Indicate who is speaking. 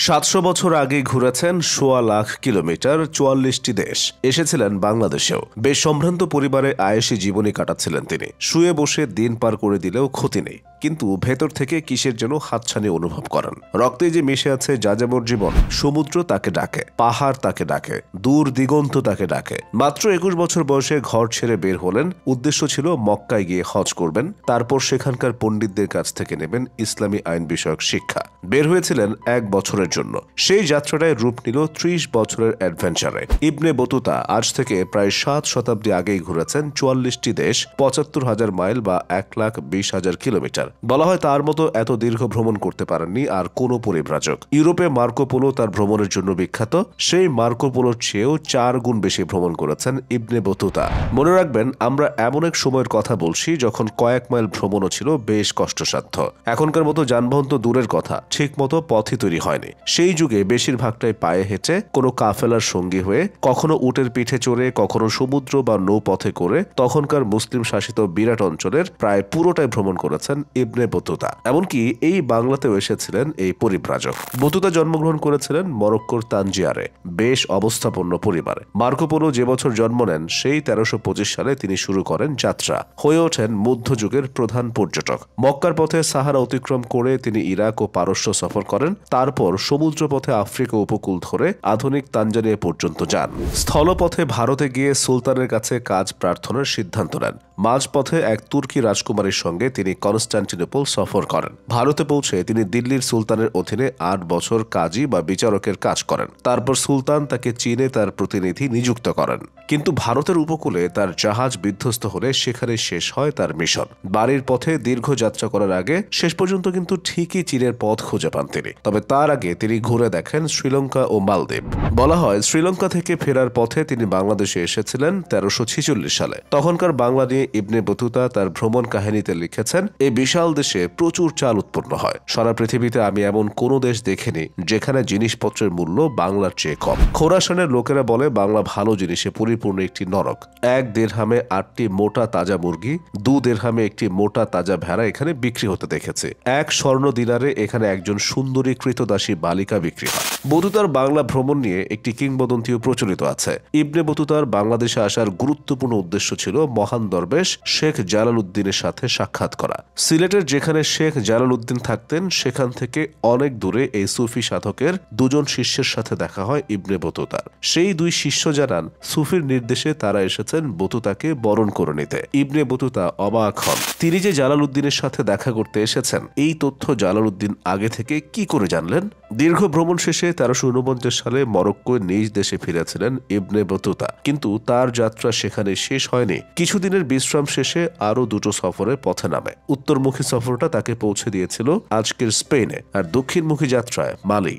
Speaker 1: ৭০০ বছর আগে ঘুরেছেন ১৬ লাখ কিলোমিটার, ৪৪টি দেশ, এসেছিলেন বাংলাদেশেও। বেশ সম্ভ্রান্ত পরিবারে আয়েশি জীবনী কাটাচ্ছিলেন তিনি। শুয়ে বসে দিন পার করে দিলেও ক্ষতি নেই, কিন্তু ভেতর থেকে কিসের যেন হাতছানি অনুভব করেন। রক্তে যে মিশে আছে যাযাবর জীবন। সমুদ্র তাকে ডাকে, পাহাড় তাকে ডাকে, দূর দিগন্ত তাকে ডাকে। মাত্র ২১ বছর বয়সে ঘর ছেড়ে বের হলেন। উদ্দেশ্য ছিল মক্কায় গিয়ে হজ করবেন, তারপর সেখানকার পণ্ডিতদের কাছ থেকে নেবেন ইসলামী আইন বিষয়ক শিক্ষা। বের হয়েছিলেন ১ বছরের জন্য। সেই যাত্রাটায় রূপ নিল ৩০ বছরের অ্যাডভেঞ্চারে। ইবনে বতুতা আজ থেকে প্রায় ৭ শতাব্দী আগেই ঘুরেছেন ৪৪টি দেশ, ৭৫,০০০ মাইল বা ১,২০,০০০ কিলোমিটার। বলা হয় তার মতো এত দীর্ঘ ভ্রমণ করতে পারেননি আর কোনো পরিব্রাজক। ইউরোপে মার্কো পোলো তার ভ্রমণের জন্য বিখ্যাত। সেই মার্কো পোলোর চেয়েও ৪ গুণ বেশি ভ্রমণ করেছেন ইবনে বতুতা। মনে রাখবেন, আমরা এমন এক সময়ের কথা বলছি যখন কয়েক মাইল ভ্রমণও ছিল বেশ কষ্টসাধ্য। এখনকার মতো যানবাহন তো দূরের কথা, ঠিক মতো পথই তৈরি হয়নি। সেই যুগে বেশিরভাগটাই পায়ে হেঁটে, কোনো কাফেলার সঙ্গী হয়ে, কখনো উটের পিঠে চড়ে, কখনো সমুদ্র বা নৌপথে করে তখনকার মুসলিম শাসিত বিরাট অঞ্চলের প্রায় পুরোটাই ভ্রমণ করেছেন ইবনে বতুতা। এমনকি এই বাংলাতেও এসেছিলেন এই পরিব্রাজক। বতুতা জন্মগ্রহণ করেছিলেন মরক্কোর তানজিয়ারে, বেশ অবস্থাপন্ন পরিবারে। মার্কো পোলো যে বছর জন্ম নেন, সেই ১৩২৫ সালে তিনি শুরু করেন যাত্রা। হয়ে ওঠেন মধ্যযুগের প্রধান পর্যটক। মক্কার পথে সাহারা অতিক্রম করে তিনি ইরাক ও পারস্য সফর করেন। তারপর সমুদ্রপথে আফ্রিকা উপকূল ধরে আধুনিক তানজানিয়া পর্যন্ত যান। স্থলপথে ভারতে গিয়ে সুলতানের কাছে কাজ প্রার্থনার সিদ্ধান্ত নেন। মাঝপথে এক তুর্কি রাজকুমারীর সঙ্গে তিনি কনস্টান্টিনোপল সফর করেন। ভারতে পৌঁছে তিনি দিল্লির সুলতানের অধীনে ৮ বছর কাজী বা বিচারকের কাজ করেন। তারপর সুলতান তাকে চীনে তার প্রতিনিধি নিযুক্ত করেন। কিন্তু ভারতের উপকূলে তার জাহাজ বিধ্বস্ত হলে সেখানে শেষ হয় তার মিশন। বাড়ির পথে দীর্ঘ যাত্রা করার আগে শেষ পর্যন্ত কিন্তু ঠিকই চীনের পথ খুঁজে পান তিনি। তবে তার আগে তিনি ঘুরে দেখেন শ্রীলঙ্কা ও মালদ্বীপ। বলা হয় শ্রীলঙ্কা থেকে ফেরার পথে তিনি বাংলাদেশে এসেছিলেন ১৩৪৬ সালে। তখনকার বাংলা নিয়ে ইবনে বতুতা তার ভ্রমণ কাহিনীতে লিখেছেন, এই বিশাল দেশে প্রচুর চাল উৎপন্ন হয়। সারা পৃথিবীতে আমি এমন কোনো দেশ দেখিনি যেখানে জিনিসপত্রের মূল্য বাংলার চেয়ে কম। খোরাসানের লোকেরা বলে বাংলা ভালো জিনিসে পরিপূর্ণ একটি নরক। ১ দেড়হামে ৮টি মোটা তাজা মুরগি, ২ দেড়হামে একটি মোটা তাজা ভেড়া এখানে বিক্রি হতে দেখেছে। ১ স্বর্ণ দিনারে এখানে একজন সুন্দরী কৃতদাসী বালিকা বিক্রি হয়। বতুতার বাংলা ভ্রমণ নিয়ে একটি কিংবদন্তিও প্রচলিত আছে। ইবনে বতুতার বাংলাদেশে আসার গুরুত্বপূর্ণ উদ্দেশ্য ছিল মহান দরবেশ শেখ জালালউদ্দিনের সাথে সাক্ষাৎ করা। সিলেটের যেখানে শেখ জালালউদ্দিন থাকতেন, সেখান থেকে অনেক দূরে এই সুফি সাধকের ২ জন শিষ্যের সাথে দেখা হয় ইবনে বতুতার। সেই ২ শিষ্য জানান সুফির নির্দেশে তারা এসেছেন বতুতাকে বরণ করে নিতে। ইবনে বতুতা অবাক হন। তিনি যে জালালউদ্দিনের সাথে দেখা করতে এসেছেন, এই তথ্য জালালউদ্দিন আগে থেকে কি করে জানলেন? দীর্ঘ ভ্রমণ শেষে ১৩৪৯ সালে মরক্কোয় নিজ দেশে ফিরেছিলেন ইবনে বতুতা, কিন্তু তার যাত্রা সেখানে শেষ হয়নি। কিছুদিনের বিশ্রাম শেষে আরও ২টো সফরে পথে নামে। উত্তরমুখী সফরটা তাকে পৌঁছে দিয়েছিল আজকের স্পেনে, আর দক্ষিণমুখী যাত্রায় মালি।